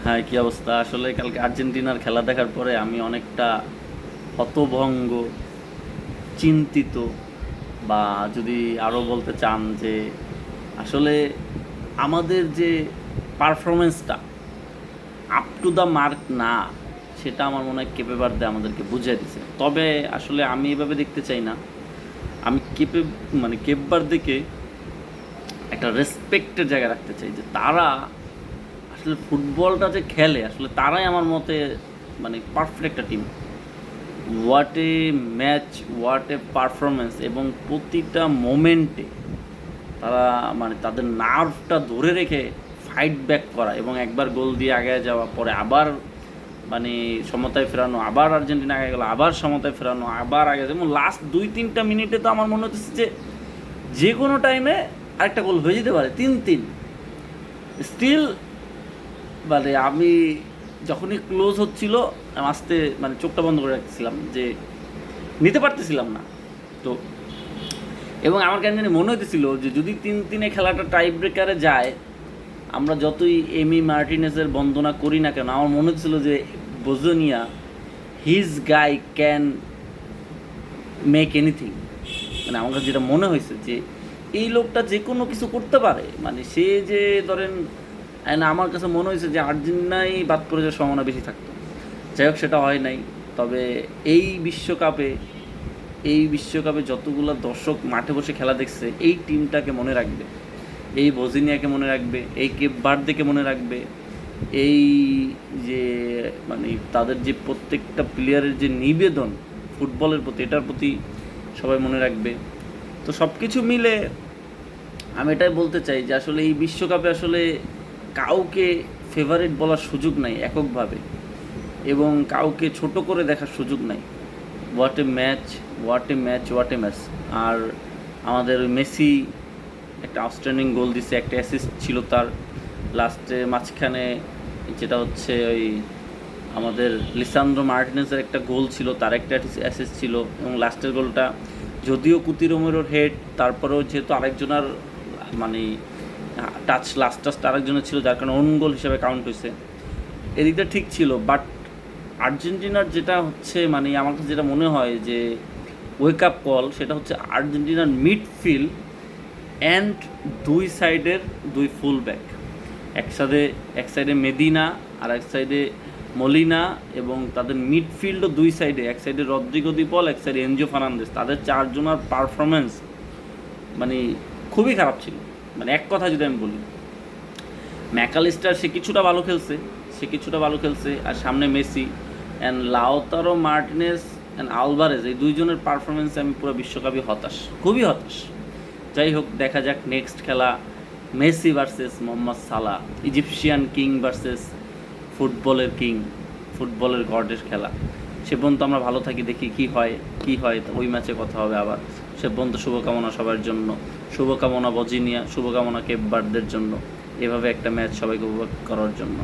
হ্যাঁ, কি অবস্থা? আসলে কালকে আর্জেন্টিনার খেলা দেখার পরে আমি অনেকটা হতভম্ব, চিন্তিত, বা যদি আরও বলতে চান যে আসলে আমাদের যে পারফরমেন্সটা আপ টু দ্য মার্ক না, সেটা আমার মনে হয় কেপে বার্দে আমাদেরকে বুঝিয়ে দিছে। তবে আসলে আমি এভাবে দেখতে চাই না। আমি কেপ বার্দেকে একটা রেসপেক্টের জায়গায় রাখতে চাই, যে তারা আসলে ফুটবলটা যে খেলে, আসলে তারাই আমার মতে মানে পারফেক্ট একটা team. What a match, what A performance, এবং প্রতিটা মোমেন্টে তারা মানে তাদের নার্ভটা ধরে রেখে ফাইট ব্যাক করা, এবং একবার গোল দিয়ে আগে যাওয়া, পরে আবার মানে সমতায় ফেরানো, আবার আর্জেন্টিনা আগে গেলো, আবার সমতায় ফেরানো, আবার আগে, যেমন লাস্ট 2-3টা মিনিটে তো আমার মনে হচ্ছে যে যে কোনো টাইমে আরেকটা গোল হয়ে যেতে পারে, 3-3 স্টিল। মানে আমি যখনই ক্লোজ হচ্ছিল, আস্তে মানে চোখটা বন্ধ করে রাখছিলাম, যে নিতে পারতেছিলাম না। তো এবং আমার কেন জানি মনে হতেছিল যে যদি 3-3 খেলাটা টাই ব্রেকারে যায়, আমরা যতই এমি মার্টিনেজের বন্দনা করি না কেন, আমার মনে হচ্ছিল যে বোজোনিয়া, his guy can make anything. মানে আমার কাছে যেটা মনে হয়েছে যে এই লোকটা যে কোনো কিছু করতে পারে। মানে সে যে ধরেন, আমার কাছে মনে হয়েছে যে আর্জেন্টিনাই বাদ করে যাওয়ার সম্ভাবনা বেশি থাকতো। যাই হোক, সেটা হয় নাই। তবে এই বিশ্বকাপে যতগুলো দর্শক মাঠে বসে খেলা দেখছে, এই টিমটাকে মনে রাখবে, এই বোজিনিয়াকে মনে রাখবে, এই কেপ বার্দেকে মনে রাখবে, এই যে মানে তাদের যে প্রত্যেকটা প্লেয়ারের যে নিবেদন ফুটবলের প্রতি, এটার প্রতি সবাই মনে রাখবে। তো সব কিছু মিলে আমি এটাই বলতে চাই যে আসলে এই বিশ্বকাপে আসলে কাউকে ফেভারিট বলার সুযোগ নাই এককভাবে, এবং কাউকে ছোট করে দেখার সুযোগ নাই। What a match, what a match, what a match. আর আমাদের মেসি একটা আউটস্ট্যান্ডিং গোল দিছে, একটা অ্যাসিস্ট ছিল তার লাস্টে মাঝখানে, যেটা হচ্ছে ওই আমাদের লিসান্দ্রো মার্টিনেজের একটা গোল ছিল, তার একটা অ্যাসিস্ট ছিল, এবং লাস্টের গোলটা যদিও কুতি রোমেরোর হেড, তারপরেও যেহেতু আরেকজনের মানে লাস্ট টাচ আরেকজনের ছিল, যার কারণে ওন গোল হিসেবে কাউন্ট হয়েছে। এদিকটা ঠিক ছিল, বাট আর্জেন্টিনার যেটা হচ্ছে মানে আমার কাছে যেটা মনে হয় যে ওয়েক আপ কল, সেটা হচ্ছে আর্জেন্টিনার মিডফিল্ড অ্যান্ড দুই সাইডের দুই ফুল ব্যাক একসাথে, এক সাইডে মেদিনা আর এক সাইডে মলিনা, এবং তাদের মিডফিল্ডও দুই সাইডে, এক সাইডে রদ্রিগো দি পল, এক সাইডে এনজো ফার্নান্দেজ, তাদের চারজনের পারফরমেন্স মানে খুবই খারাপ ছিল। মানে এক কথা যদি আমি বলি, ম্যাকালিস্টার সে কিছুটা ভালো খেলছে, আর সামনে Messi and Lautaro Martinez and Alvarez, এই দুইজনের পারফরমেন্সে আমি পুরো বিশ্বকাপই হতাশ, খুবই হতাশ। যাই হোক, দেখা যাক নেক্সট খেলা, মেসি ভার্সেস মোহাম্মদ সালাহ, ইজিপশিয়ান কিং ভার্সেস ফুটবলের কিং, ফুটবলের গডের খেলা। সে পর্যন্ত আমরা ভালো থাকি, দেখি কি হয় ওই ম্যাচে কথা হবে আবার। সে পর্যন্ত শুভকামনা সবার জন্য, শুভকামনা বজিনিয়া, শুভকামনা কেপ বার্দের জন্য, এভাবে একটা ম্যাচ সবাইকে উপভোগ করার জন্য।